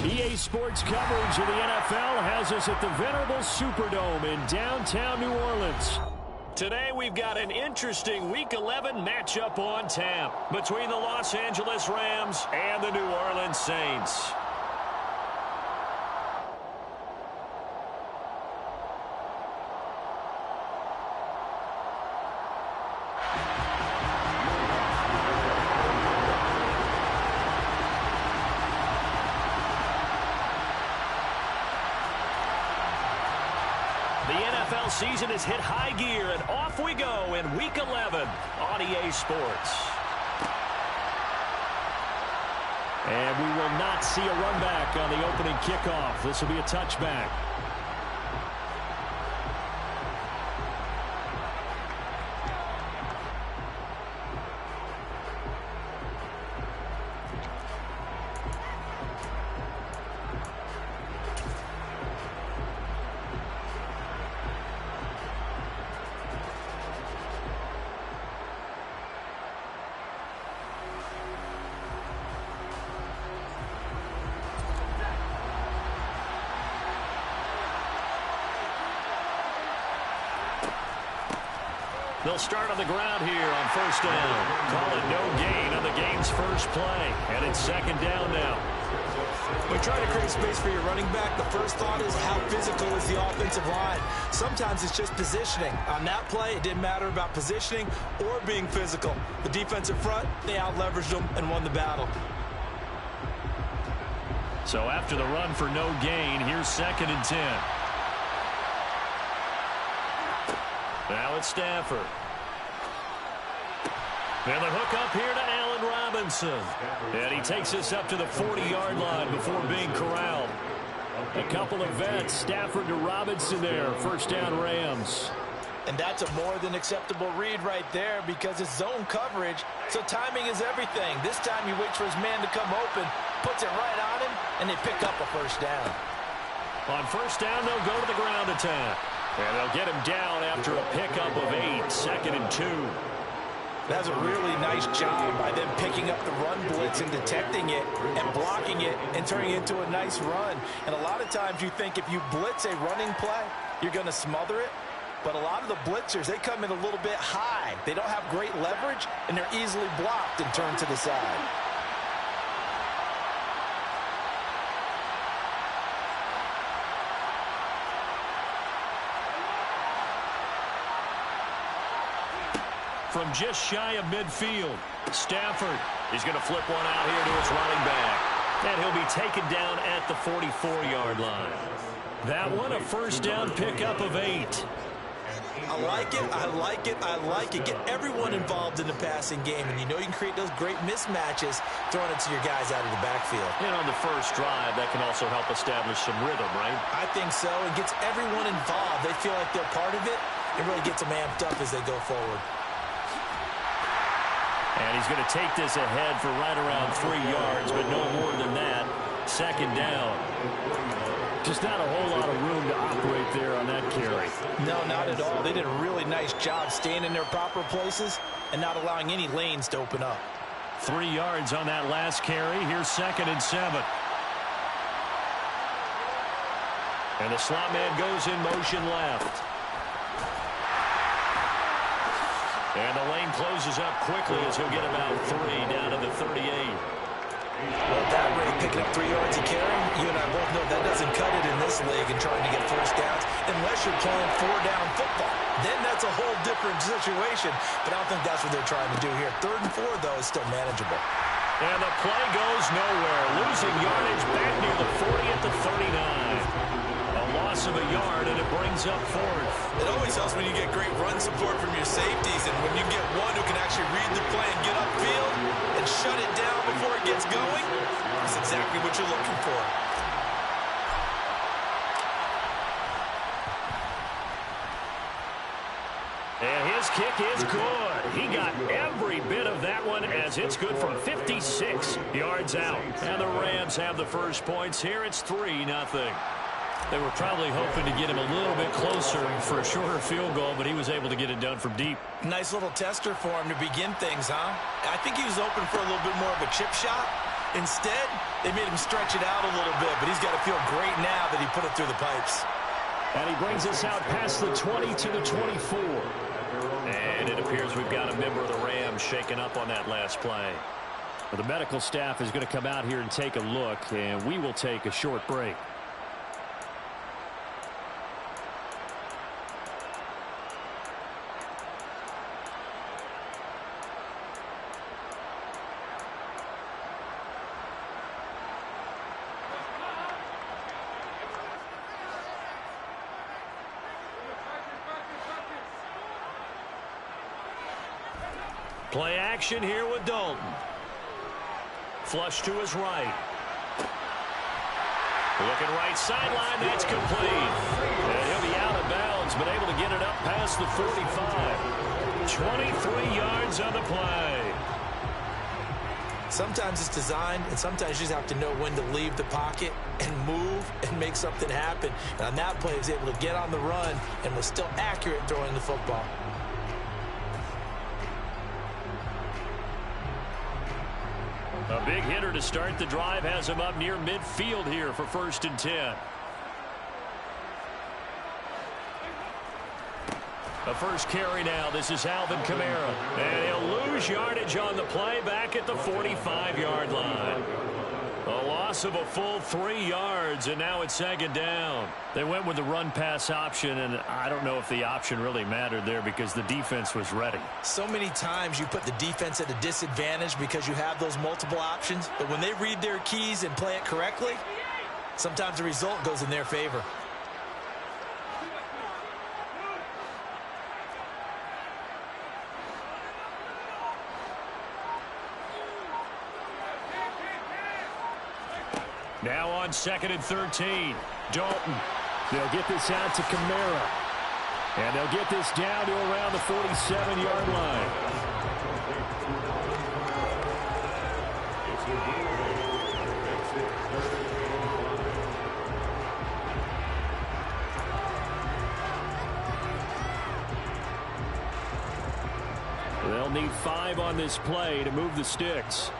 EA Sports coverage of the NFL has us at the venerable Superdome in downtown New Orleans. Today we've got an interesting Week 11 matchup on tap between the Los Angeles Rams and the New Orleans Saints. Season has hit high gear, and off we go in Week 11 on EA Sports. And we will not see a run back on the opening kickoff. This will be a touchback. They'll start on the ground here on first down. Call it no gain on the game's first play. And it's second down now. When trying to create space for your running back, the first thought is how physical is the offensive line. Sometimes it's just positioning. On that play, it didn't matter about positioning or being physical. The defensive front, they out-leveraged them and won the battle. So after the run for no gain, here's second and 10. Now it's Stafford. And the hook up here to Allen Robinson. And he takes us up to the 40-yard line before being corralled. A couple of vets, Stafford to Robinson there. First down, Rams. And that's a more than acceptable read right there because it's zone coverage, so timing is everything. This time he waits for his man to come open, puts it right on him, and they pick up a first down. On first down, they'll go to the ground attack. And they'll get him down after a pickup of 8, second and 2. That's a really nice job by them picking up the run blitz and detecting it and blocking it and turning it into a nice run. And a lot of times you think if you blitz a running play, you're going to smother it. But a lot of the blitzers, they come in a little bit high. They don't have great leverage, and they're easily blocked and turned to the side. From just shy of midfield, Stafford is going to flip one out here to his running back. And he'll be taken down at the 44-yard line. That one, a first down pickup of 8. I like it, I like it, I like it. Get everyone involved in the passing game, and you know you can create those great mismatches throwing it to your guys out of the backfield. And on the first drive, that can also help establish some rhythm, right? I think so. It gets everyone involved. They feel like they're part of it. It really gets them amped up as they go forward. And he's going to take this ahead for right around 3 yards, but no more than that. Second down. Just not a whole lot of room to operate there on that carry. No, not at all. They did a really nice job staying in their proper places and not allowing any lanes to open up. 3 yards on that last carry. Here's second and 7. And the slot man goes in motion left. And the lane closes up quickly as he'll get about 3 down to the 38. Well, at that rate, picking up 3 yards a carry, you and I both know that doesn't cut it in this league and trying to get first downs unless you're playing 4-down football. Then that's a whole different situation, but I don't think that's what they're trying to do here. 3rd and 4, though, is still manageable. And the play goes nowhere. Losing yardage back near the 40 at the 39. Loss of a yard, and it brings up 4th. It always helps when you get great run support from your safeties, and when you get one who can actually read the play and get upfield and shut it down before it gets going, that's exactly what you're looking for. And his kick is good. He got every bit of that one as it's good from 56 yards out. And the Rams have the first points here. It's 3-0. They were probably hoping to get him a little bit closer for a shorter field goal, but he was able to get it done from deep. Nice little tester for him to begin things, huh? I think he was open for a little bit more of a chip shot. Instead, they made him stretch it out a little bit, but he's got to feel great now that he put it through the pipes. And he brings us out past the 20 to the 24. And it appears we've got a member of the Rams shaken up on that last play. Well, the medical staff is going to come out here and take a look, and we will take a short break. Play action here with Dalton. Flush to his right. Looking right sideline. That's complete. And he'll be out of bounds, but able to get it up past the 45. 23 yards on the play. Sometimes it's designed, and sometimes you just have to know when to leave the pocket and move and make something happen. And on that play, he was able to get on the run and was still accurate throwing the football. A big hitter to start the drive has him up near midfield here for 1st and 10. A first carry now. This is Alvin Kamara. And he'll lose yardage on the play back at the 45-yard line. A loss of a full 3 yards, and now it's 2nd down. They went with the run-pass option, and I don't know if the option really mattered there because the defense was ready. So many times you put the defense at a disadvantage because you have those multiple options, but when they read their keys and play it correctly, sometimes the result goes in their favor. Now on 2nd and 13. Dalton. They'll get this out to Kamara. And they'll get this down to around the 47-yard line. They'll need 5 on this play to move the sticks.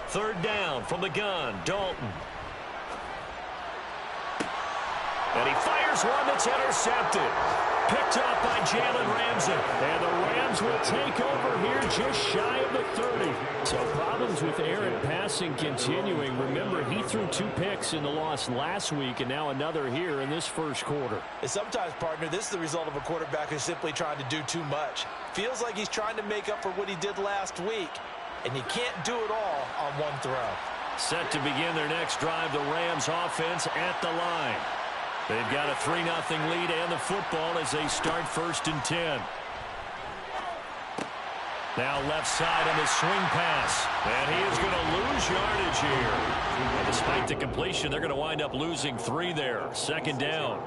Third down from the gun, Dalton. And he fires one that's intercepted. Picked up by Jalen Ramsey. And the Rams will take over here just shy of the 30. So problems with errant passing continuing. Remember, he threw 2 picks in the loss last week and now another here in this first quarter. And sometimes, partner, this is the result of a quarterback who's simply trying to do too much. Feels like he's trying to make up for what he did last week. And you can't do it all on one throw. Set to begin their next drive, the Rams offense at the line. They've got a 3-0 lead and the football as they start 1st and 10. Now left side on the swing pass. And he is going to lose yardage here. And despite the completion, they're going to wind up losing 3 there. 2nd down.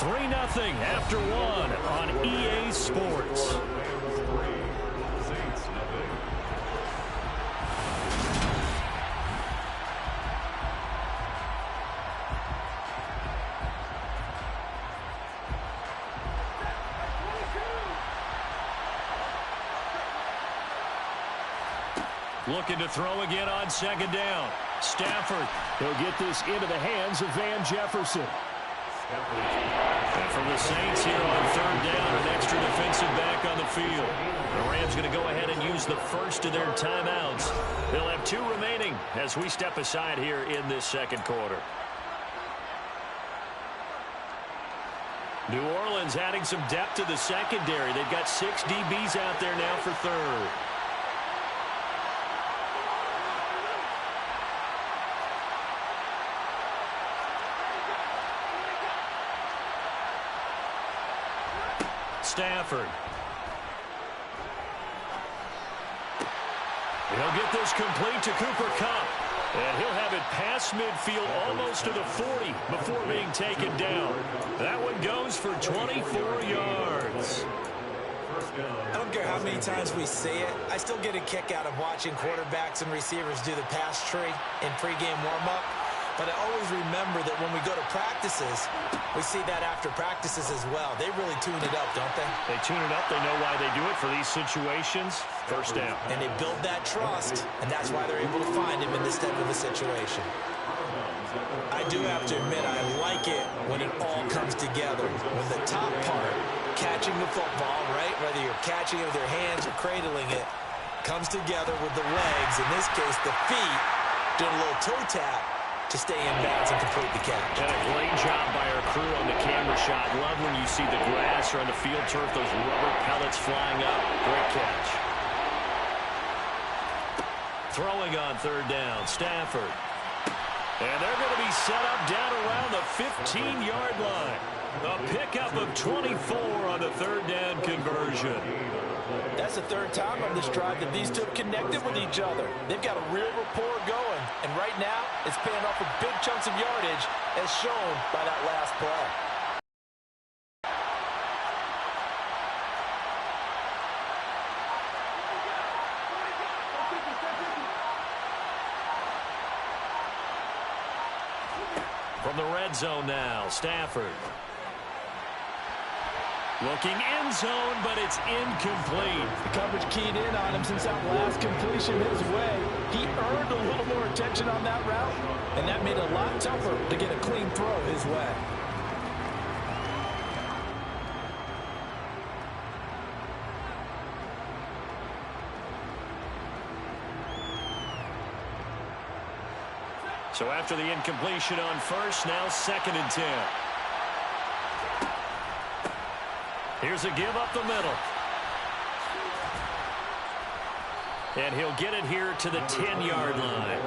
3-0 after 1 on EA Sports. Looking to throw again on 2nd down. Stafford. He'll get this into the hands of Van Jefferson. And from the Saints here on 3rd down, an extra defensive back on the field. The Rams going to go ahead and use the first of their timeouts. They'll have 2 remaining as we step aside here in this 2nd quarter. New Orleans adding some depth to the secondary. They've got 6 DBs out there now for 3rd. Stafford. He'll get this complete to Cooper Kupp. And he'll have it past midfield almost to the 40 before being taken down. That one goes for 24 yards. I don't care how many times we see it. I still get a kick out of watching quarterbacks and receivers do the pass tree in pregame warm-up. But I always remember that when we go to practices, we see that after practices as well. They really tune it up, don't they? They tune it up. They know why they do it for these situations. First down. And they build that trust, and that's why they're able to find him in this type of a situation. I do have to admit, I like it when it all comes together. When the top part, catching the football, right, whether you're catching it with your hands or cradling it, comes together with the legs, in this case the feet, doing a little toe tap to stay in bounds and complete the catch. And a great job by our crew on the camera shot. Love when you see the grass or on the field turf, those rubber pellets flying up. Great catch. Throwing on third down, Stafford. And they're going to be set up down around the 15-yard line. A pickup of 24 on the third down conversion. That's the third time on this drive that these two have connected with each other. They've got a real rapport going. And right now, it's paying off with big chunks of yardage, as shown by that last play. From the red zone now, Stafford. Looking end zone, but it's incomplete. The coverage keyed in on him since that last completion his way. He earned a little more attention on that route, and that made it a lot tougher to get a clean throw his way. So after the incompletion on first, now 2nd and 10. Here's a give up the middle. And he'll get it here to the 10-yard line.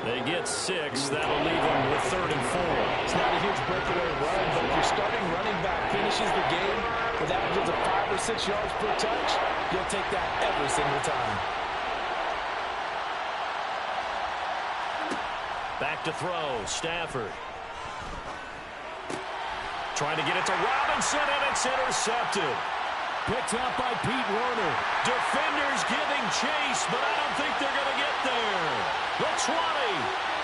They get 6. That'll leave them with 3rd and 4. It's not a huge breakaway run, but if your starting running back finishes the game with averages of 5 or 6 yards per touch, you'll take that every single time. Back to throw, Stafford. Trying to get it to Robinson, and it's intercepted. Picked up by Pete Werner. Defenders giving chase, but I don't think they're going to get there. The 20,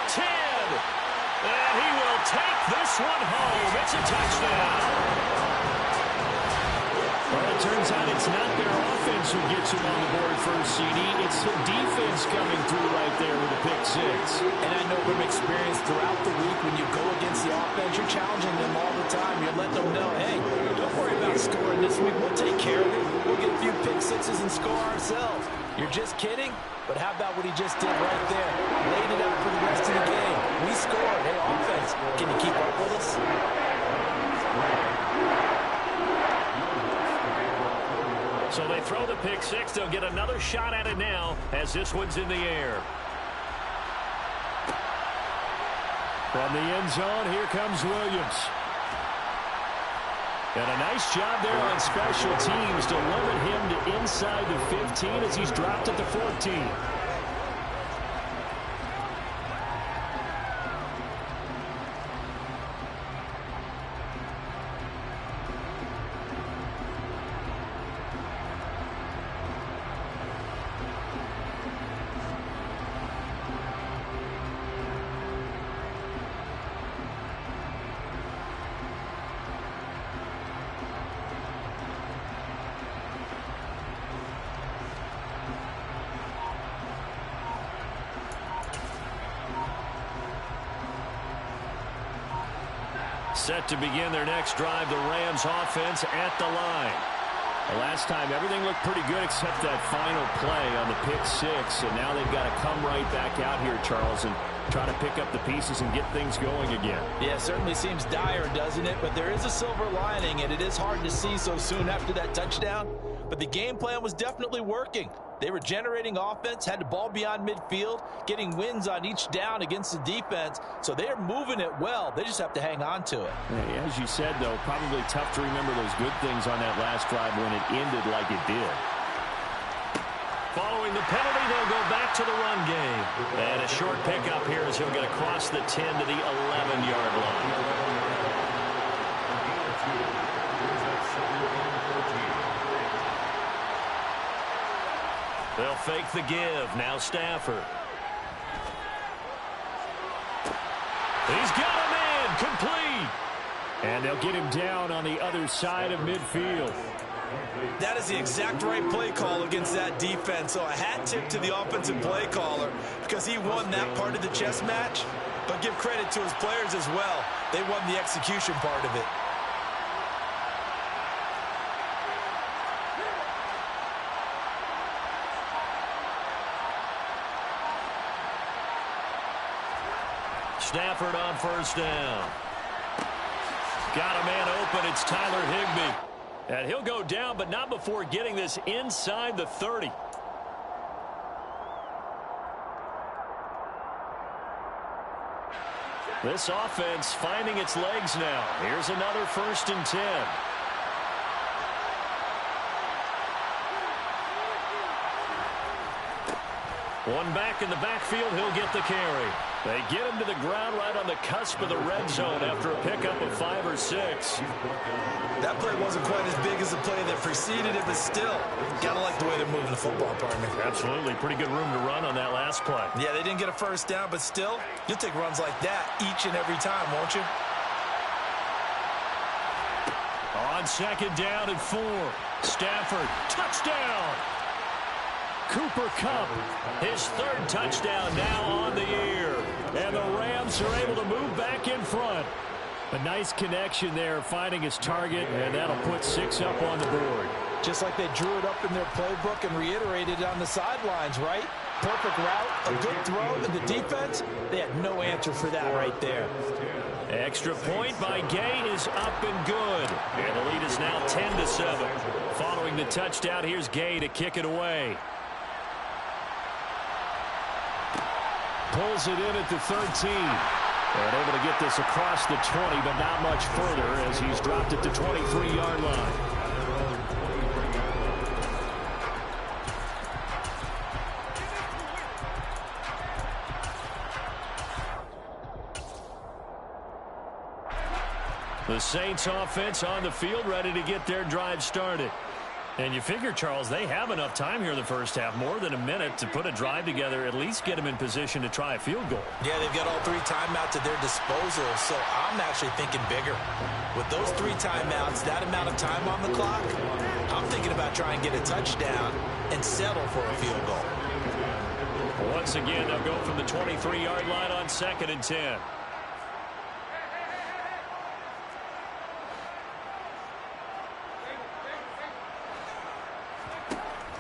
10, and he will take this one home. It's a touchdown. Well, it turns out it's not their offense who gets him on the board first, CD. It's the defense coming through right there with a pick 6. And I know from experience throughout the week, when you go against the offense, you're challenging them all the time. You're letting them know, hey, don't worry about scoring this week. We'll take care of it. We'll get a few pick 6s and score ourselves. You're just kidding? But how about what he just did right there? Laid it out for the rest of the game. We scored. Hey, offense, can you keep up with us? So they throw the pick 6. They'll get another shot at it now as this one's in the air. From the end zone, here comes Williams. And a nice job there on special teams to limit him to inside the 15 as he's dropped at the 14. Set to begin their next drive, the Rams offense at the line. The last time, everything looked pretty good except that final play on the pick 6. And now they've got to come right back out here, Charles, and try to pick up the pieces and get things going again. Yeah, it certainly seems dire, doesn't it? But there is a silver lining, and it is hard to see so soon after that touchdown. But the game plan was definitely working. They were generating offense, had the ball beyond midfield, getting wins on each down against the defense. So they're moving it well. They just have to hang on to it. Yeah, as you said, though, probably tough to remember those good things on that last drive when it ended like it did. Following the penalty, they'll go back to the run game. And a short pickup here as he'll get across the 10 to the 11-yard line. They'll fake the give. Now Stafford. He's got a man complete. And they'll get him down on the other side of midfield. That is the exact right play call against that defense. So a hat tip to the offensive play caller because he won that part of the chess match. But give credit to his players as well. They won the execution part of it. Stafford on first down. Got a man open. It's Tyler Higbee. And he'll go down, but not before getting this inside the 30. This offense finding its legs now. Here's another 1st and 10. One back in the backfield, he'll get the carry. They get him to the ground right on the cusp of the red zone after a pickup of 5 or 6. That play wasn't quite as big as the play that preceded it, but still, gotta like the way they're moving the football, partner. Absolutely. Pretty good room to run on that last play. Yeah, they didn't get a first down, but still, you'll take runs like that each and every time, won't you? On 2nd down and 4. Stafford, touchdown! Cooper Kupp, his 3rd touchdown now on the year. And the Rams are able to move back in front. A nice connection there, finding his target, and that'll put 6 up on the board. Just like they drew it up in their playbook and reiterated it on the sidelines, right? Perfect route, a good throw, and the defense, they had no answer for that right there. Extra point by Gay is up and good. And the lead is now 10-7. Following the touchdown, here's Gay to kick it away. Pulls it in at the 13. And able to get this across the 20, but not much further as he's dropped it to 23-yard line. The Saints offense on the field ready to get their drive started. And you figure, Charles, they have enough time here in the first half, more than a minute, to put a drive together, at least get them in position to try a field goal. Yeah, they've got all 3 timeouts at their disposal, so I'm actually thinking bigger. With those 3 timeouts, that amount of time on the clock, I'm thinking about trying to get a touchdown and settle for a field goal. Once again, they'll go from the 23-yard line on 2nd and 10.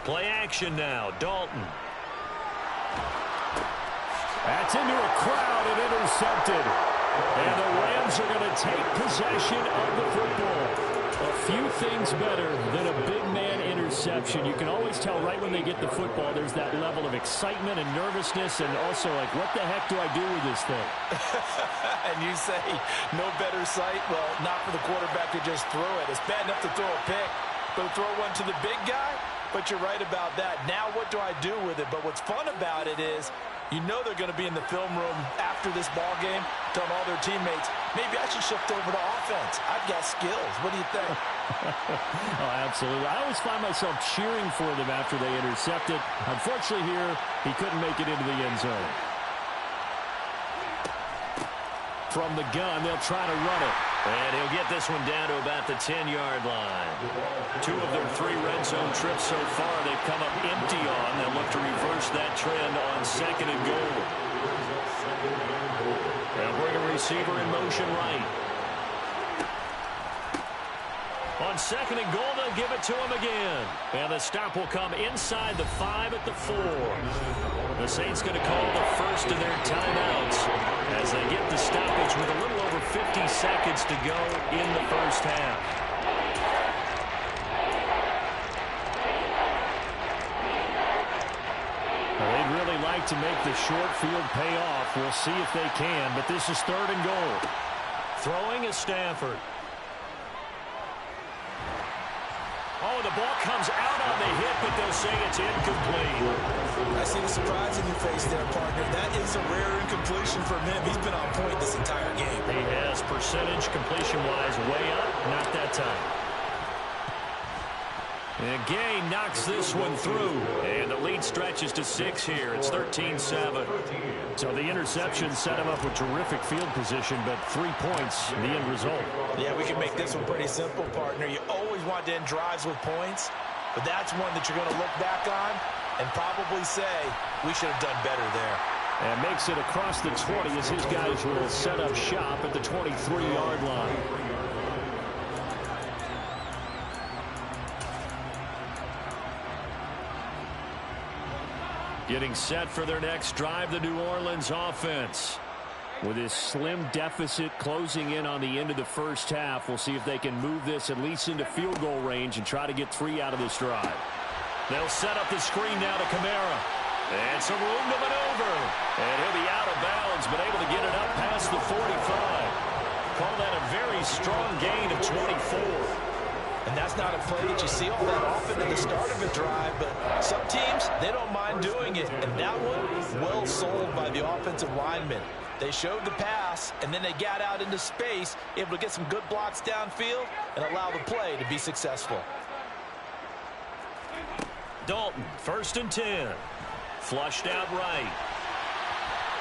Play action now. Dalton. That's into a crowd and intercepted. And the Rams are going to take possession of the football. A few things better than a big man interception. You can always tell right when they get the football, there's that level of excitement and nervousness, and also like, what the heck do I do with this thing? And you say, no better sight? Well, not for the quarterback to just throw it. It's bad enough to throw a pick, but throw one to the big guy? But you're right about that. Now what do I do with it? But what's fun about it is you know they're going to be in the film room after this ball game telling all their teammates, maybe I should shift over to offense. I've got skills. What do you think? Oh, absolutely. I always find myself cheering for them after they intercept it. Unfortunately here, he couldn't make it into the end zone. From the gun, they'll try to run it. And he'll get this one down to about the 10-yard line. 2 of their 3 red zone trips so far, they've come up empty on. They'll look to reverse that trend on 2nd and goal. They'll bring a receiver in motion right. On 2nd and goal, they'll give it to him again. And the stop will come inside the 5 at the 4. The Saints going to call the first of their timeouts as they get the stoppage with a little over 50 seconds to go in the first half. Well, they'd really like to make the short field pay off. We'll see if they can, but this is 3rd and goal. Throwing is Stafford. Oh, the the ball comes out on the hit, but they'll say it's incomplete. I see the surprise in your face there, partner. That is a rare incompletion from him. He's been on point this entire game. He has percentage completion-wise way up, not that time. And Gay knocks this one through, and the lead stretches to 6 here. It's 13-7. So the interception set him up with terrific field position, but 3 points, the end result. Yeah, we can make this one pretty simple, partner. You always want to end drives with points, but that's one that you're going to look back on and probably say, we should have done better there. And makes it across the 20 as his guys will set up shop at the 23-yard line. Getting set for their next drive, the New Orleans offense. With his slim deficit closing in on the end of the first half, we'll see if they can move this at least into field goal range and try to get 3 out of this drive. They'll set up the screen now to Kamara. And some room to maneuver. And he'll be out of bounds, but able to get it up past the 45. Call that a very strong gain of 24. And that's not a play that you see all that often at the start of a drive, but some teams, they don't mind doing it. And that one, well sold by the offensive lineman. They showed the pass, and then they got out into space, able to get some good blocks downfield and allow the play to be successful. Dalton, 1st and 10. Flushed out right.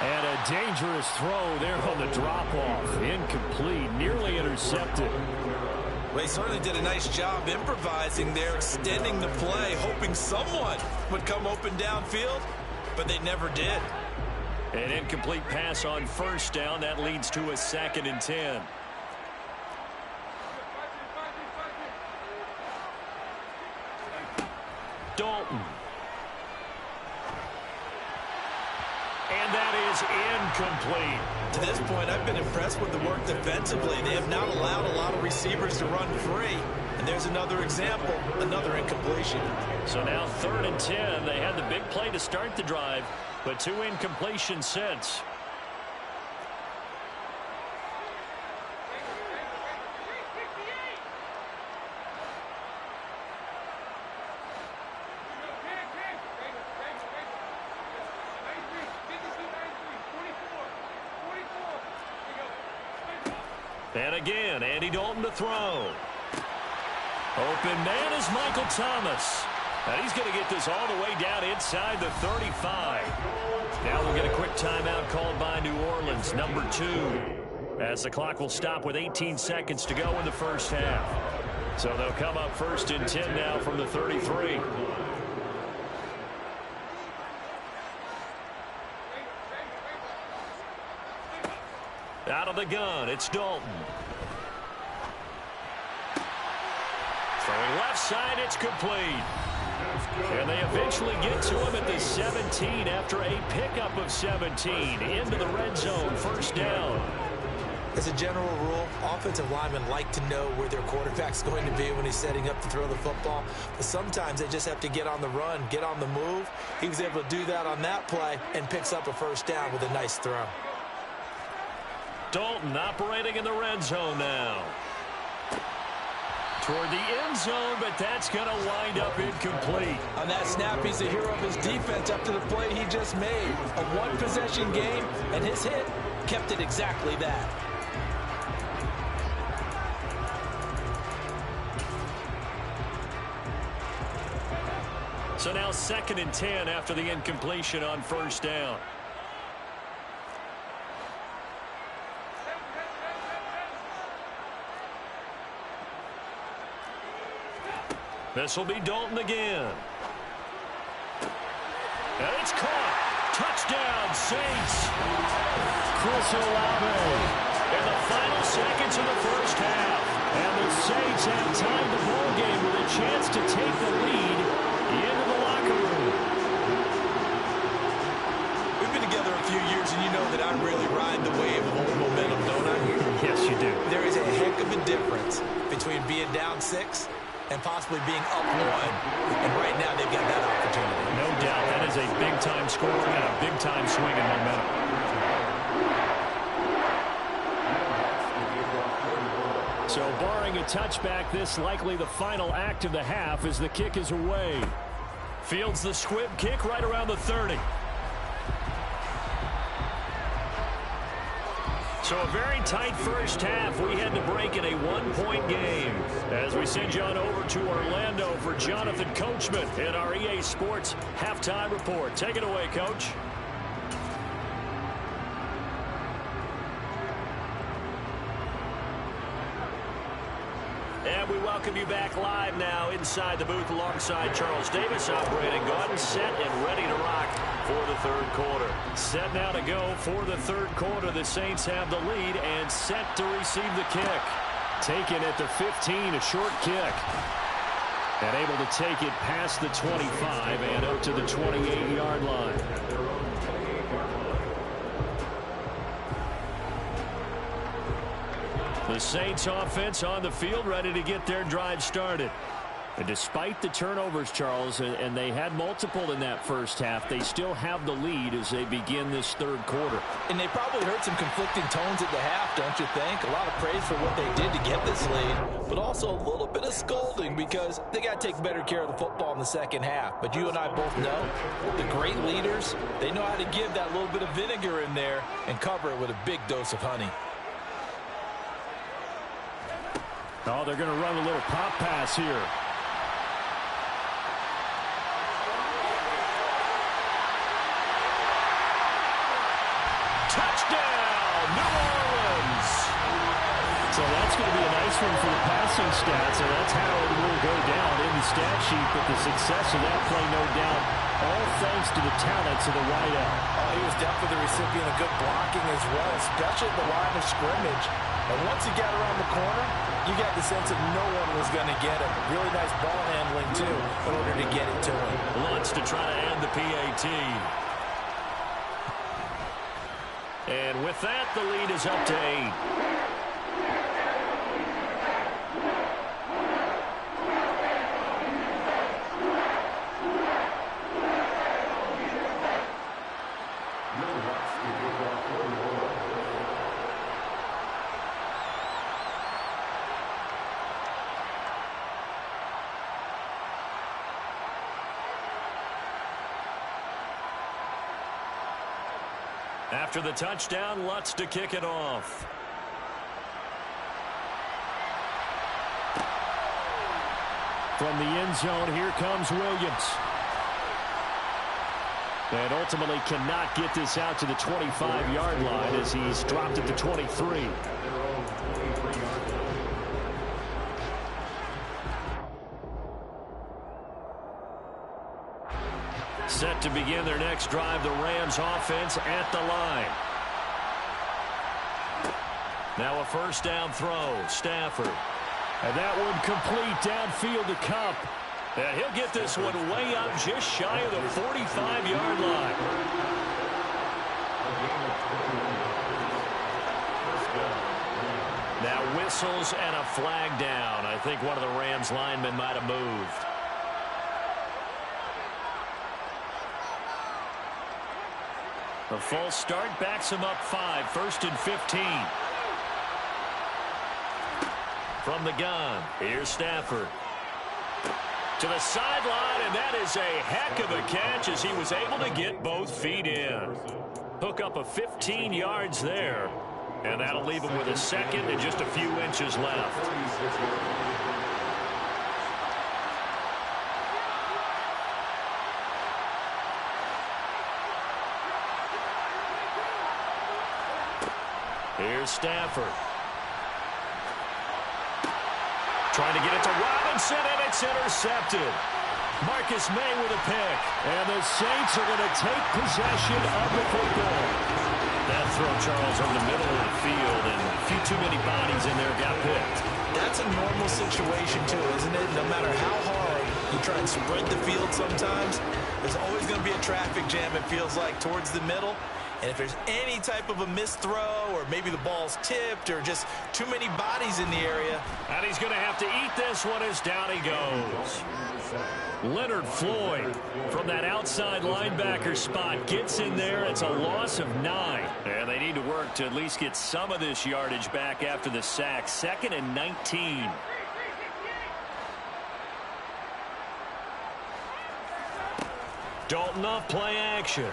And a dangerous throw there on the drop-off. Incomplete, nearly intercepted. Well, he certainly did a nice job improvising there, extending the play, hoping someone would come open downfield, but they never did. An incomplete pass on 1st down. That leads to a 2nd and 10. Dalton. And that is incomplete. To this point, I've been impressed with the work defensively. They have not allowed a lot of receivers to run free. And there's another example, another incompletion. So now 3rd and 10. They had the big play to start the drive, but 2 incompletions since. And again, Andy Dalton to throw. Open man is Michael Thomas. And he's going to get this all the way down inside the 35. Now we'll get a quick timeout called by New Orleans, number 2. As the clock will stop with 18 seconds to go in the first half. So they'll come up 1st and 10 now from the 33. Out of the gun, it's Dalton. Throwing left side, it's complete. And they eventually get to him at the 17 after a pickup of 17. Into the red zone, 1st down. As a general rule, offensive linemen like to know where their quarterback's going to be when he's setting up to throw the football. But sometimes they just have to get on the run, get on the move. He was able to do that on that play and picks up a 1st down with a nice throw. Dalton operating in the red zone now. Toward the end zone, but that's going to wind up incomplete. On that snap, he's a hero of his defense up to the play he just made. A one-possession game, and his hit kept it exactly that. So now 2nd and 10 after the incompletion on 1st down. This will be Dalton again. And it's caught. Touchdown, Saints. Chris Olave in the final seconds of the first half. And the Saints have tied the ball game with a chance to take the lead into the locker room. We've been together a few years, and you know that I really ride the wave of old momentum, don't I? Yes, you do. There is a heck of a difference between being down 6 and possibly being up 1. And right now they've got that opportunity. No doubt that is a big-time score and a big-time swing in momentum. So barring showing a touchback. This likely the final act of the half as the kick is away. Fields the squib kick right around the 30. So a very tight first half. We had to break in a one-point game. As we send you on over to Orlando for Jonathan Coachman in our EA Sports Halftime Report. Take it away, Coach. And we welcome you back live now inside the booth alongside Charles Davis. I'm Brandon Gaudin, set and ready to rock for the third quarter. Set now to go for the third quarter. The Saints have the lead and set to receive the kick. Taken at the 15, a short kick. And able to take it past the 25 and out to the 28-yard line. The Saints offense on the field, ready to get their drive started. And despite the turnovers, Charles, and they had multiple in that first half, they still have the lead as they begin this third quarter. And they probably heard some conflicting tones at the half, don't you think? A lot of praise for what they did to get this lead, but also a little bit of scolding because they got to take better care of the football in the second half. But you and I both know the great leaders, they know how to give that little bit of vinegar in there and cover it with a big dose of honey. Oh, they're going to run a little pop pass here. Touchdown, New Orleans! So that's going to be a nice one for the passing stats, and that's how it will go down in the stat sheet. But the success of that play, no doubt, all thanks to the talents of the wideout. Oh, he was definitely the recipient of good blocking as well, especially at the line of scrimmage. And once he got around the corner, you got the sense that no one was going to get him. Really nice ball handling, too, in order to get it to him. Lutz to try to end the PAT. And with that, the lead is up to 8. After the touchdown, Lutz to kick it off. From the end zone, here comes Williams. And ultimately cannot get this out to the 25-yard line as he's dropped at the 23. Set to begin their next drive, the Rams offense at the line. Now a first down throw, Stafford. And that one complete downfield to Kupp. And he'll get this one way up just shy of the 45-yard line. Now whistles and a flag down. I think one of the Rams linemen might have moved. A false start backs him up 5, 1st and 15. From the gun, here's Stafford. To the sideline, and that is a heck of a catch as he was able to get both feet in. Hook up a 15 yards there, and that'll leave him with a second and just a few inches left. Here's Stafford. Trying to get it to Robinson, and it's intercepted. Marcus May with a pick. And the Saints are going to take possession of the football. That throw, Charles, over the middle of the field, and a few too many bodies in there got picked. That's a normal situation, too, isn't it? No matter how hard you try and spread the field sometimes, there's always going to be a traffic jam, it feels like, towards the middle. And if there's any type of a missed throw or maybe the ball's tipped or just too many bodies in the area. And he's going to have to eat this one as down he goes. Leonard Floyd from that outside linebacker spot gets in there. It's a loss of 9. And they need to work to at least get some of this yardage back after the sack. 2nd and 19. Dalton off play action.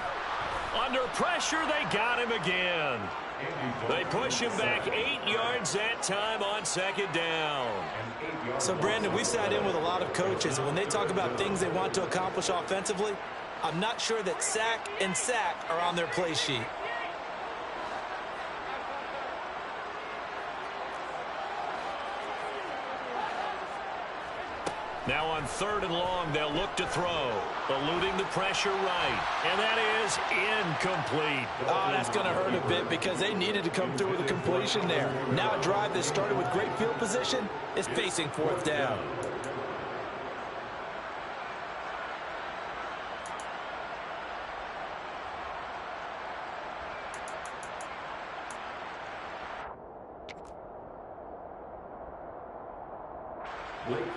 Under pressure, they got him again. They push him back 8 yards that time on 2nd down. So, Brandon, we sat in with a lot of coaches, and when they talk about things they want to accomplish offensively, I'm not sure that sack and sack are on their play sheet. Now on 3rd and long, they'll look to throw. Eluding the pressure right. And that is incomplete. Oh, that's going to hurt a bit because they needed to come through with a completion there. Now a drive that started with great field position is facing 4th down.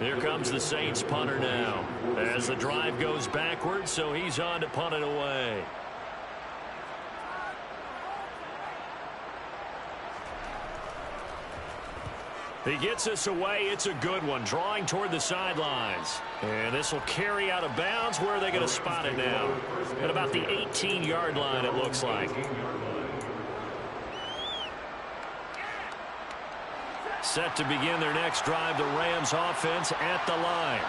Here comes the Saints punter now as the drive goes backwards, so he's on to punt it away. He gets us away. It's a good one, drawing toward the sidelines. And this will carry out of bounds. Where are they going to spot it now? At about the 18-yard line, it looks like. Set to begin their next drive, the Rams offense at the line.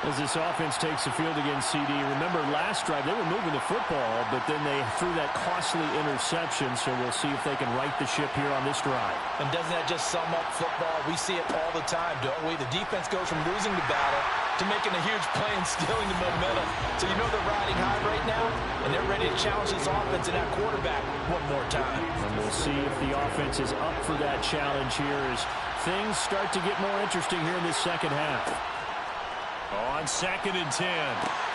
As this offense takes the field against CD, remember last drive they were moving the football, but then they threw that costly interception, so we'll see if they can right the ship here on this drive. And doesn't that just sum up football? We see it all the time, don't we? The defense goes from losing the battle to making a huge play and stealing the momentum. So you know they're riding high right now, and they're ready to challenge this offense and that quarterback one more time. And we'll see if the offense is up for that challenge here as things start to get more interesting here in this second half. On 2nd and 10,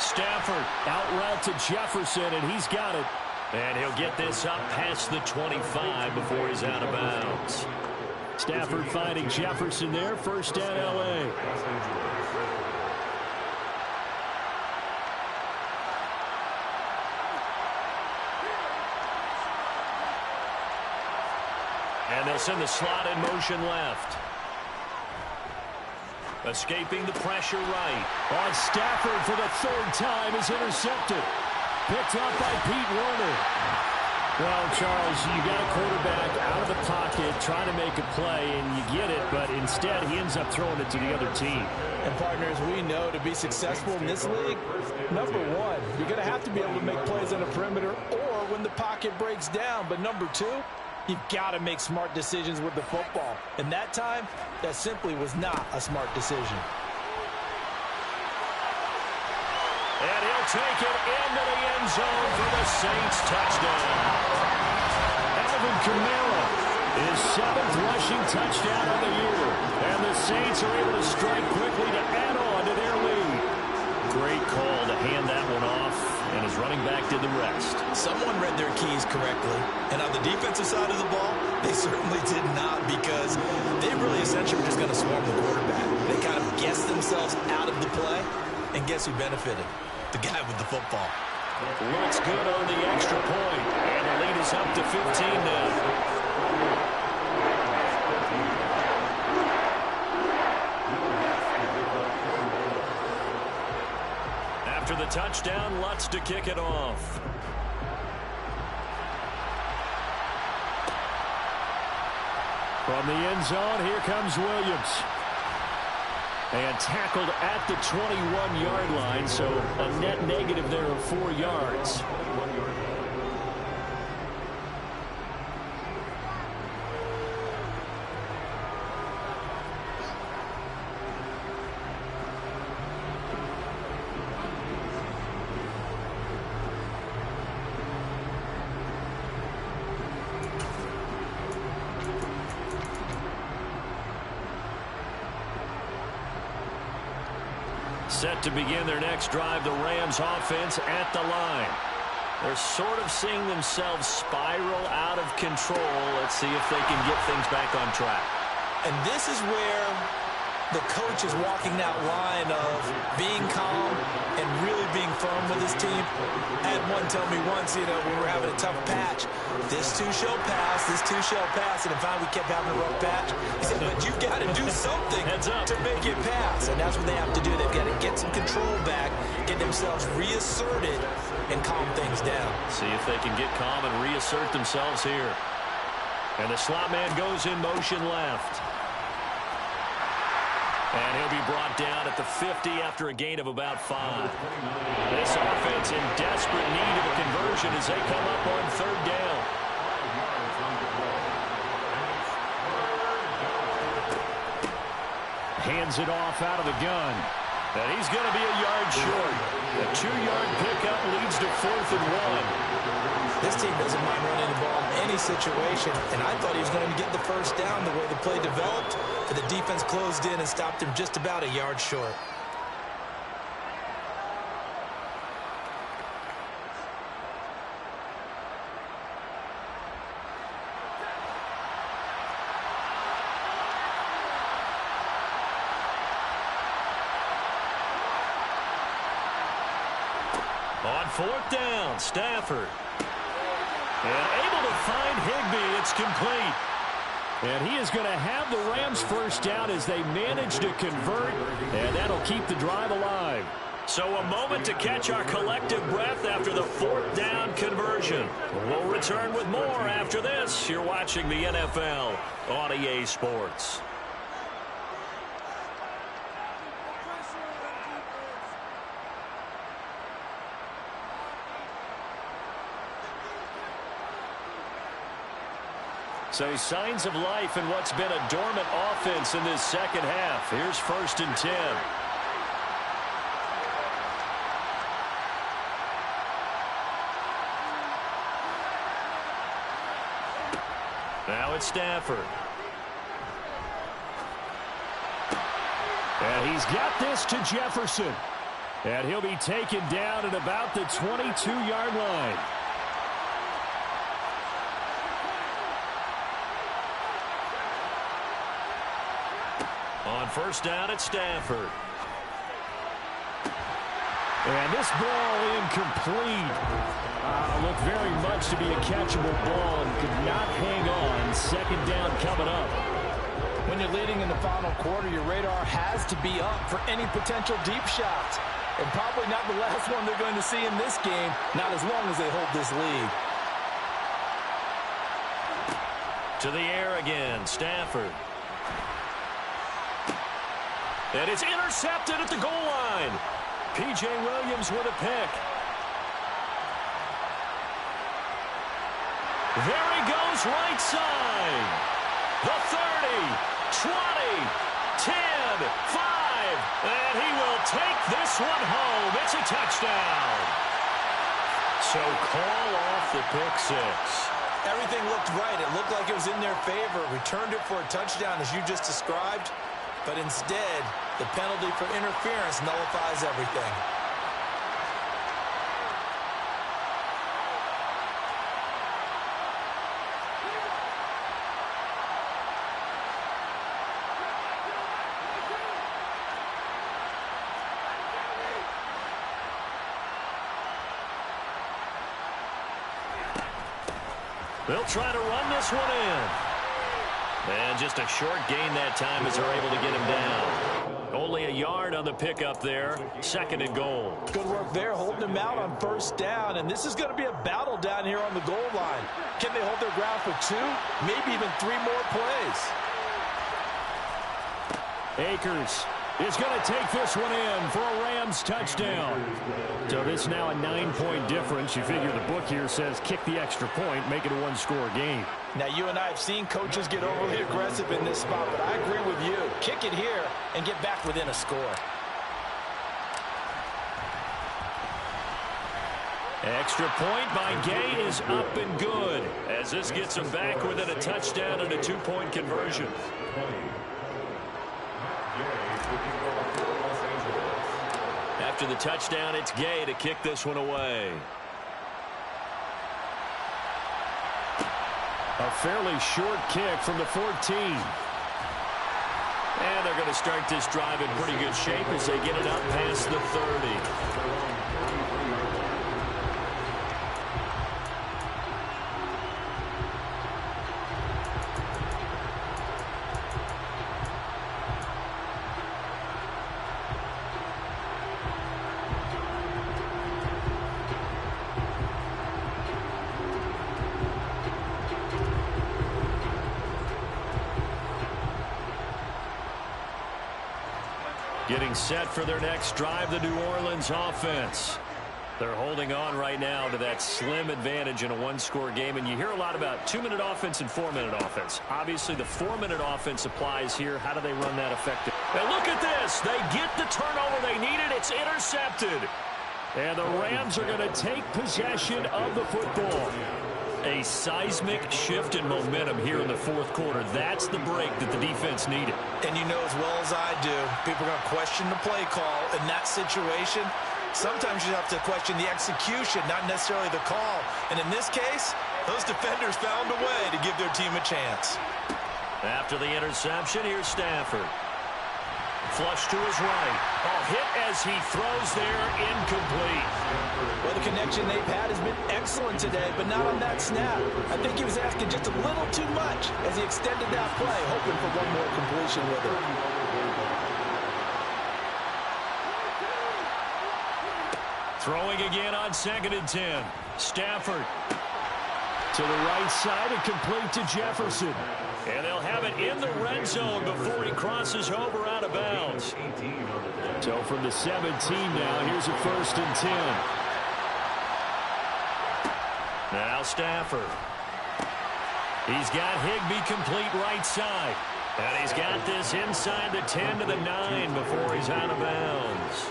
Stafford out route to Jefferson, and he's got it. And he'll get this up past the 25 before he's out of bounds. Stafford finding Jefferson there, 1st down L.A. And they'll send the slot in motion left. Escaping the pressure right. On Stafford for the 3rd time is intercepted. Picked up by Pete Werner. Well, Charles, you got a quarterback out of the pocket trying to make a play, and you get it, but instead he ends up throwing it to the other team. And partners, we know to be successful in this league, number one, you're going to have to be able to make plays on the perimeter or when the pocket breaks down. But number two, you've got to make smart decisions with the football. And that time, that simply was not a smart decision. And he'll take it into the end zone for the Saints touchdown. Alvin Kamara, his 7th rushing touchdown of the year. And the Saints are able to strike quickly to add on to their lead. Great call to hand that one off, and his running back did the rest. Someone read their keys correctly, and on the defensive side of the ball, they certainly did not, because they really essentially were just going to swarm the quarterback. They kind of guessed themselves out of the play, and guess who benefited? The guy with the football. Looks good on the extra point, and the lead is up to 15 now. After the touchdown, Lutz to kick it off. From the end zone, here comes Williams. And tackled at the 21-yard line, so a net negative there of 4 yards. Set to begin their next drive, the Rams offense at the line. They're sort of seeing themselves spiral out of control. Let's see if they can get things back on track. And this is where the coach is walking that line of being calm and really being firm with his team. I had one tell me once, we were having a tough patch. This too shall pass, this too shall pass. And if we kept having a rough patch, he said, but you've got to do something to make it pass. And that's what they have to do. They've got to get some control back, get themselves reasserted, and calm things down. See if they can get calm and reassert themselves here. And the slot man goes in motion left. And he'll be brought down at the 50 after a gain of about 5. This offense in desperate need of a conversion as they come up on 3rd down. Hands it off out of the gun. And he's going to be a yard short. A 2-yard pickup leads to 4th and 1. This team doesn't mind running the ball in any situation, and I thought he was going to get the first down the way the play developed, but the defense closed in and stopped him just about a yard short. On 4th down, Stafford. And able to find Higbee. It's complete. And he is going to have the Rams first down as they manage to convert, and that'll keep the drive alive. So a moment to catch our collective breath after the 4th down conversion. We'll return with more after this. You're watching the NFL on EA Sports. So signs of life in what's been a dormant offense in this second half. Here's 1st and 10. Now it's Stafford. And he's got this to Jefferson. And he'll be taken down at about the 22-yard line. On 1st down, it's Stafford. And this ball incomplete. Looked very much to be a catchable ball and could not hang on. 2nd down coming up. When you're leading in the final quarter, your radar has to be up for any potential deep shots. And probably not the last one they're going to see in this game, not as long as they hold this lead. To the air again, Stafford. And it's intercepted at the goal line. P.J. Williams with a pick. There he goes, right side. The 30, 20, 10, 5. And he will take this one home. It's a touchdown. So call off the pick 6. Everything looked right. It looked like it was in their favor. Returned it for a touchdown, as you just described. But instead, the penalty for interference nullifies everything. They'll try to run this one in. And just a short gain that time as they're able to get him down. Only a yard on the pickup there. 2nd and goal. Good work there, holding him out on 1st down. And this is going to be a battle down here on the goal line. Can they hold their ground for 2, maybe even 3 more plays? Akers is going to take this one in for a Rams touchdown. So this now a 9-point difference. You figure the book here says kick the extra point, make it a 1-score game. Now, you and I have seen coaches get overly aggressive in this spot, but I agree with you. Kick it here and get back within a score. Extra point by Gay is up and good, as this gets him back within a touchdown and a 2-point conversion. After the touchdown, it's Gay to kick this one away. A fairly short kick from the 14. And they're going to start this drive in pretty good shape as they get it up past the 30. Getting set for their next drive, the New Orleans offense. They're holding on right now to that slim advantage in a one-score game, and you hear a lot about 2-minute offense and 4-minute offense. Obviously, the 4-minute offense applies here. How do they run that effective? And look at this. They get the turnover they needed. It's intercepted. And the Rams are going to take possession of the football. A seismic shift in momentum here in the fourth quarter. That's the break that the defense needed. And you know as well as I do, people are going to question the play call in that situation. Sometimes you have to question the execution, not necessarily the call. And in this case, those defenders found a way to give their team a chance. After the interception, here's Stafford. Flush to his right. A hit as he throws there, incomplete. Well, the connection they've had has been excellent today, but not on that snap. I think he was asking just a little too much as he extended that play, hoping for one more completion with it. Throwing again on 2nd and 10. Stafford. To the right side and complete to Jefferson. And they'll have it in the red zone before he crosses over out of bounds. So from the 17 now, here's a 1st and 10. Now Stafford. He's got Higbee complete right side. And he's got this inside the 10 to the 9 before he's out of bounds.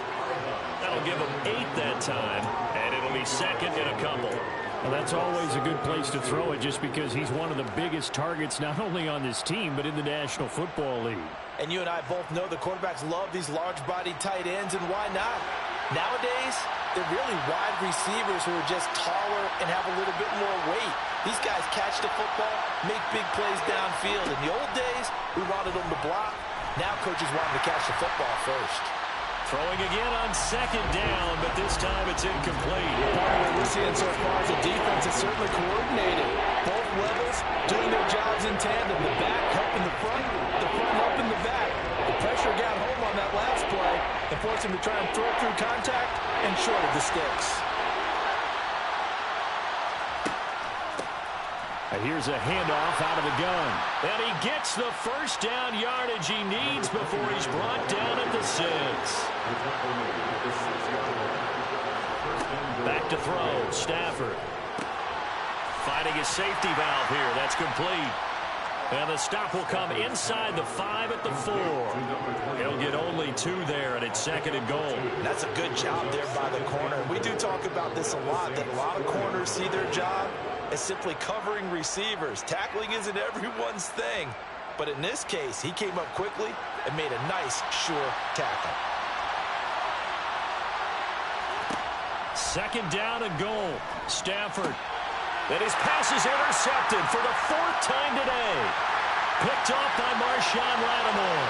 That'll give him 8 that time, and it'll be 2nd and a couple. Well, that's always a good place to throw it just because he's one of the biggest targets not only on this team but in the National Football League. And you and I both know the quarterbacks love these large-bodied tight ends, and why not? Nowadays, they're really wide receivers who are just taller and have a little bit more weight. These guys catch the football, make big plays downfield. In the old days, we wanted them to block. Now coaches want them to catch the football first. Throwing again on 2nd down, but this time it's incomplete. Part of what we're seeing so far is the defense is certainly coordinated. Both levels doing their jobs in tandem. The back helping the front helping the back. The pressure got home on that last play and forced him to try and throw through contact and short of the sticks. And here's a handoff out of the gun. And he gets the first down yardage he needs before he's brought down at the 6. Back to throw, Stafford. Fighting his safety valve here. That's complete. And the stop will come inside the 5 at the 4. He'll get only 2 there, and it's 2nd and goal. That's a good job there by the corner. We do talk about this a lot, that a lot of corners see their job as simply covering receivers. Tackling isn't everyone's thing. But in this case, he came up quickly and made a nice, sure tackle. 2nd down and goal. Stafford. And his pass is intercepted for the 4th time today. Picked off by Marshawn Lattimore.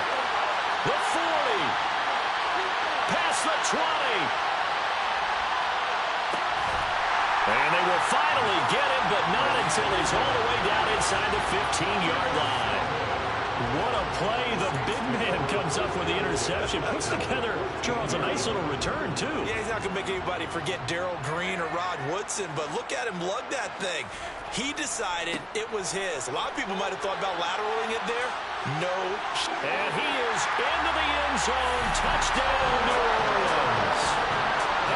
The 40. Past the 20. And they will finally get him, but not until he's all the way down inside the 15-yard line. What a play. The big man comes up with the interception. Puts together, Charles, a nice little return, too. Yeah, he's not going to make anybody forget Darrell Green or Rod Woodson, but look at him lug that thing. He decided it was his. A lot of people might have thought about lateraling it there. No. And he is into the end zone. Touchdown, New Orleans.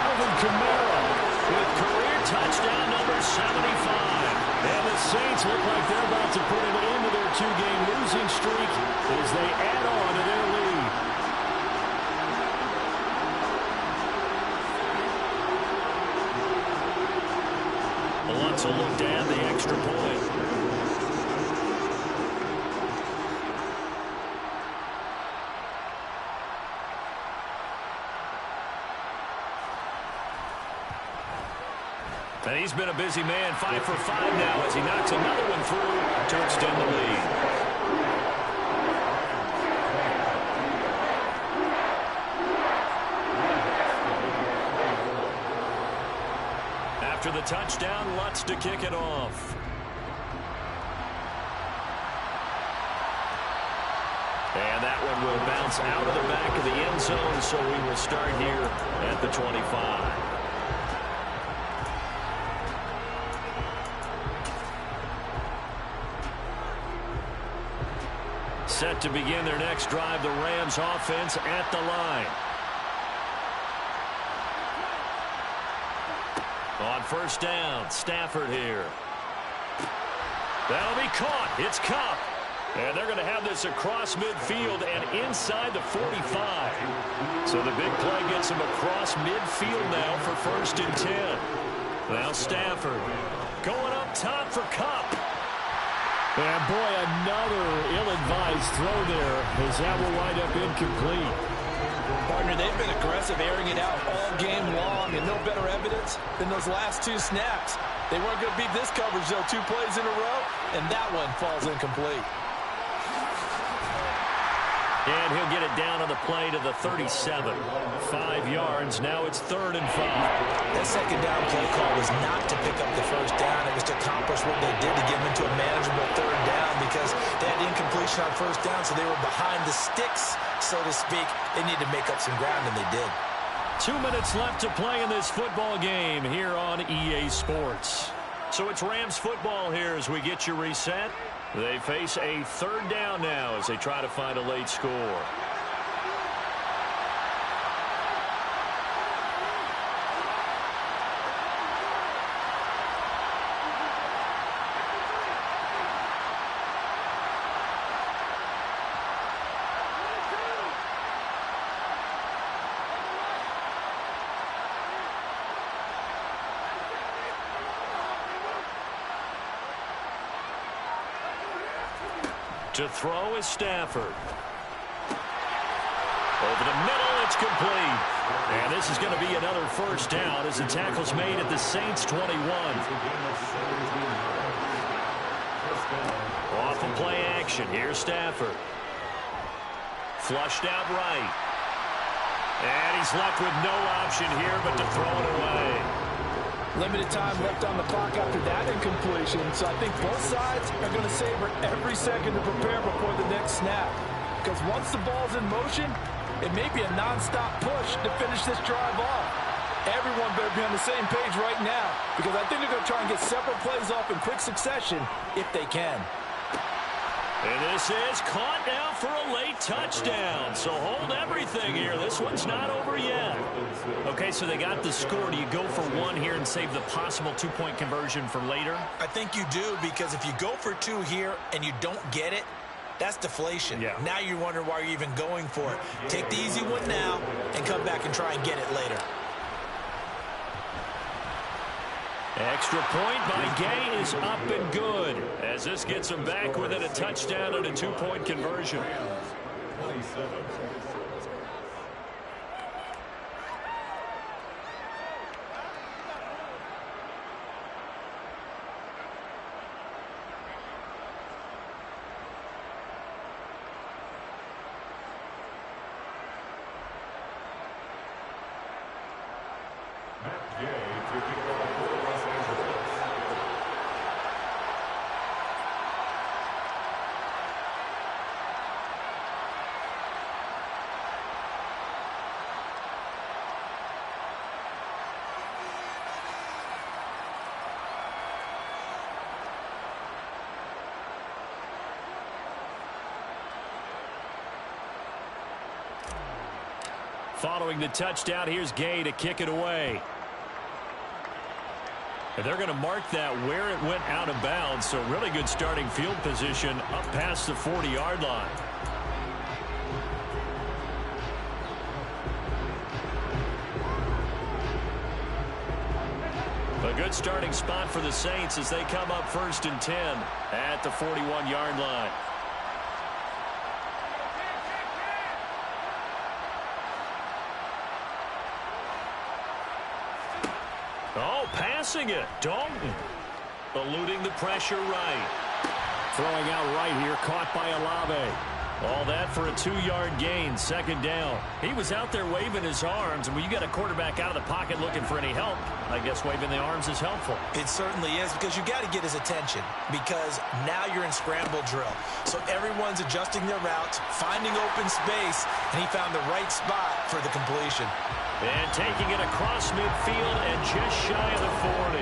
Alvin Kamara with career touchdown number 75. And the Saints look like they're about to put an end to their 2-game losing streak as they add on to their lead. Wants a look to add the extra point. And he's been a busy man, 5 for 5 now as he knocks another one through to extend the lead. After the touchdown, Lutz to kick it off. And that one will bounce out of the back of the end zone, so we will start here at the 25. Set to begin their next drive, the Rams offense at the line. On first down, Stafford here. That'll be caught. It's Kupp. And they're going to have this across midfield and inside the 45. So the big play gets them across midfield now for first and 10. Now Stafford going up top for Kupp. And boy, another ill-advised throw there as that will wind up incomplete. Partner, they've been aggressive, airing it out all game long, and no better evidence than those last two snaps. They weren't going to beat this coverage, though, 2 plays in a row, and that one falls incomplete. And he'll get it down on the play to the 37. 5 yards. Now it's 3rd and 5. That second down play call was not to pick up the first down. It was to accomplish what they did to get them into a manageable 3rd down because they had incompletion on first down, so they were behind the sticks, so to speak. They needed to make up some ground, and they did. 2 minutes left to play in this football game here on EA Sports. So it's Rams football here as we get you reset. They face a 3rd down now as they try to find a late score. To throw is Stafford. Over the middle, it's complete. And this is going to be another first down as the tackle's made at the Saints' 21. Off of play action. Here's Stafford. Flushed out right. And he's left with no option here but to throw it away. Limited time left on the clock after that incompletion, so I think both sides are going to savor every second to prepare before the next snap. Because once the ball's in motion, it may be a non-stop push to finish this drive off. Everyone better be on the same page right now, because I think they're going to try and get several plays off in quick succession if they can. And this is caught now for a late touchdown. So hold everything here. This one's not over yet. Okay, so they got the score. Do you go for 1 here and save the possible 2-point conversion for later? I think you do, because if you go for 2 here and you don't get it, that's deflation. Yeah. Now you're wondering why you're even going for it. Take the easy one now and come back and try and get it later. Extra point by Gay is up and good as this gets him back within a touchdown and a 2-point conversion. Following the touchdown, here's Gay to kick it away. And they're going to mark that where it went out of bounds, so really good starting field position up past the 40-yard line. A good starting spot for the Saints as they come up 1st and 10 at the 41-yard line. Oh, passing it. Dalton eluding the pressure right. Throwing out right here, caught by Olave. All that for a 2-yard gain, second down. He was out there waving his arms, and when you got a quarterback out of the pocket looking for any help, I guess waving the arms is helpful. It certainly is, because you got to get his attention, because now you're in scramble drill. So everyone's adjusting their routes, finding open space, and he found the right spot for the completion. And taking it across midfield and just shy of the 40.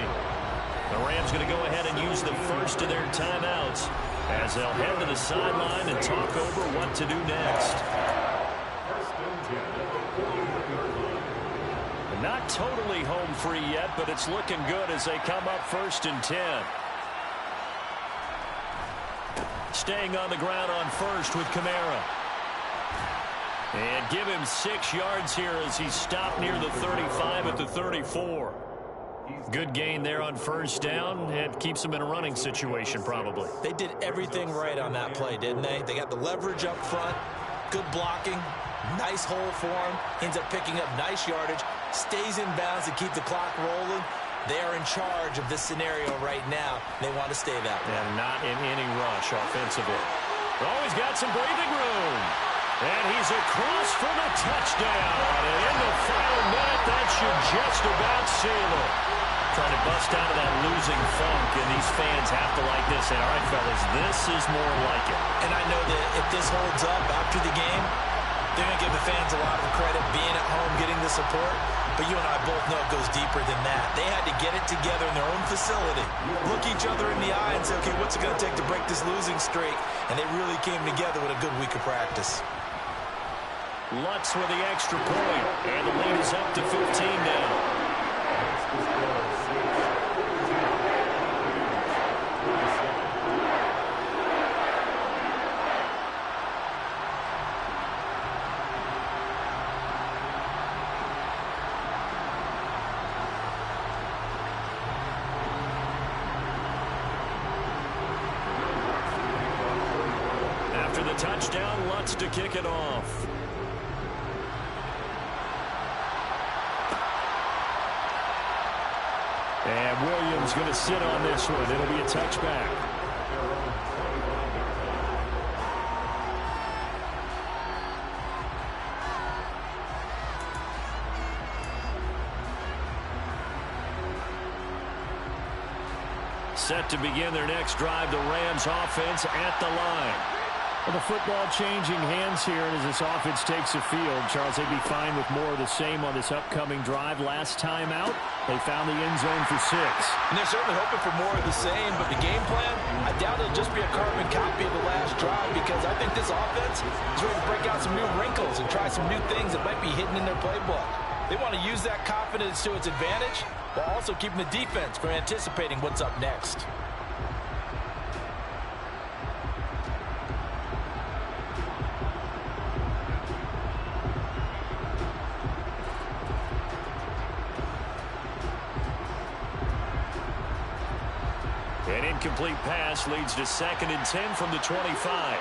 The Rams going to go ahead and use the first of their timeouts as they'll head to the sideline and talk over what to do next. Not totally home free yet, but it's looking good as they come up 1st and 10. Staying on the ground on first with Kamara. And give him 6 yards here as he's stopped near the 35 at the 34. Good gain there on first down, and keeps them in a running situation probably. They did everything right on that play, didn't they? They got the leverage up front, good blocking, nice hole for him, ends up picking up nice yardage, stays in bounds to keep the clock rolling. They are in charge of this scenario right now. They want to stay that way. And not in any rush offensively. Oh, he's got some breathing room. And he's across for the touchdown. And in the final minute, that should just about seal it. Trying to bust out of that losing funk, and these fans have to like this. And all right, fellas, this is more like it. And I know that if this holds up after the game, they're going to give the fans a lot of credit being at home, getting the support. But you and I both know it goes deeper than that. They had to get it together in their own facility, look each other in the eye and say, okay, what's it going to take to break this losing streak? And they really came together with a good week of practice. Lutz with the extra point, and the lead is up to 15 now. After the touchdown, Lutz to kick it off. And Williams going to sit on this one. It'll be a touchback. Set to begin their next drive, the Rams offense at the line. Well, the football changing hands here, and as this offense takes the field, Charles, they'd be fine with more of the same on this upcoming drive. Last time out, they found the end zone for 6. And they're certainly hoping for more of the same, but the game plan, I doubt it'll just be a carbon copy of the last drive, because I think this offense is ready to break out some new wrinkles and try some new things that might be hidden in their playbook. They want to use that confidence to its advantage, while also keeping the defense from anticipating what's up next. An incomplete pass leads to 2nd and 10 from the 25.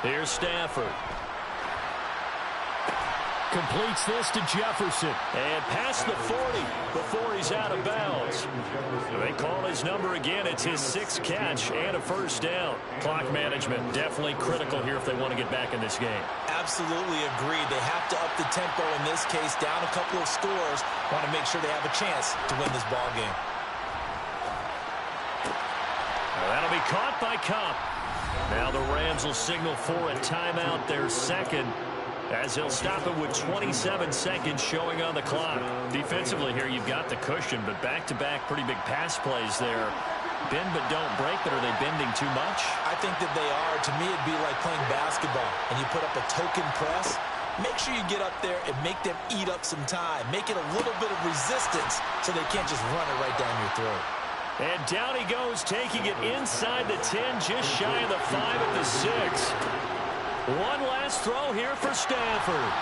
Here's Stafford. Completes this to Jefferson. And past the 40 before he's out of bounds. They call his number again. It's his 6th catch and a first down. Clock management definitely critical here if they want to get back in this game. Absolutely agreed. They have to up the tempo in this case, down a couple of scores. Want to make sure they have a chance to win this ball game. That'll be caught by Kupp. Now the Rams will signal for a timeout, their second, as they'll stop it with 27 seconds showing on the clock. Defensively here, you've got the cushion, but back-to-back pretty big pass plays there. Bend but don't break, but are they bending too much? I think that they are. To me, it'd be like playing basketball, and you put up a token press. Make sure you get up there and make them eat up some time. Make it a little bit of resistance so they can't just run it right down your throat. And down he goes, taking it inside the 10, just shy of the 5 at the 6. One last throw here for Stafford.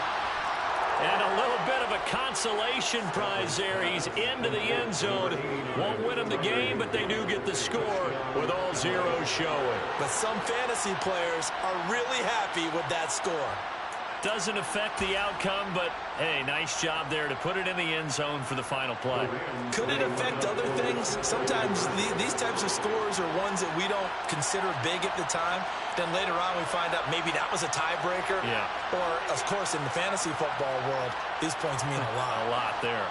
And a little bit of a consolation prize there. He's into the end zone. Won't win him the game, but they do get the score with all zeros showing. But some fantasy players are really happy with that score. Doesn't affect the outcome, but, hey, nice job there to put it in the end zone for the final play. Could it affect other things? Sometimes these types of scores are ones that we don't consider big at the time. Then later on we find out maybe that was a tiebreaker. Yeah. Or, of course, in the fantasy football world, these points mean a lot. A lot there.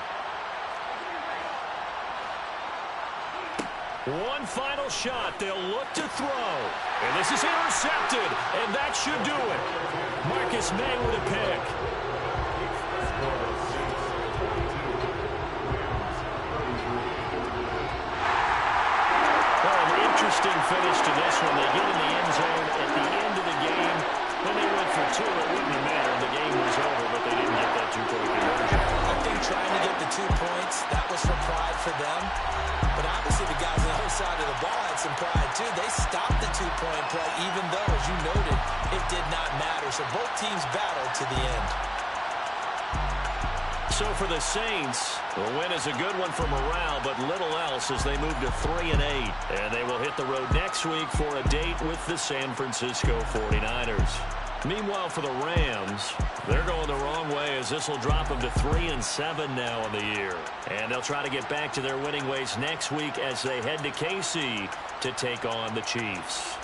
One final shot. They'll look to throw. And this is intercepted. And that should do it. Marcus May with a pick. Well, an interesting finish to this one. They get in the end zone at the end of the game. When they went for two, it wouldn't have mattered. The game was over, but they didn't get that two-point conversion. I think trying to get the 2 points, that was for pride for them. But obviously the guys on the other side of the ball had some pride too. They stopped the two-point play, even though, as you noted, it did not matter. So both teams battled to the end. So for the Saints, the win is a good one for morale, but little else as they move to 3-8. And they will hit the road next week for a date with the San Francisco 49ers. Meanwhile, for the Rams, they're going the wrong way as this will drop them to 3-7 now on the year. And they'll try to get back to their winning ways next week as they head to KC to take on the Chiefs.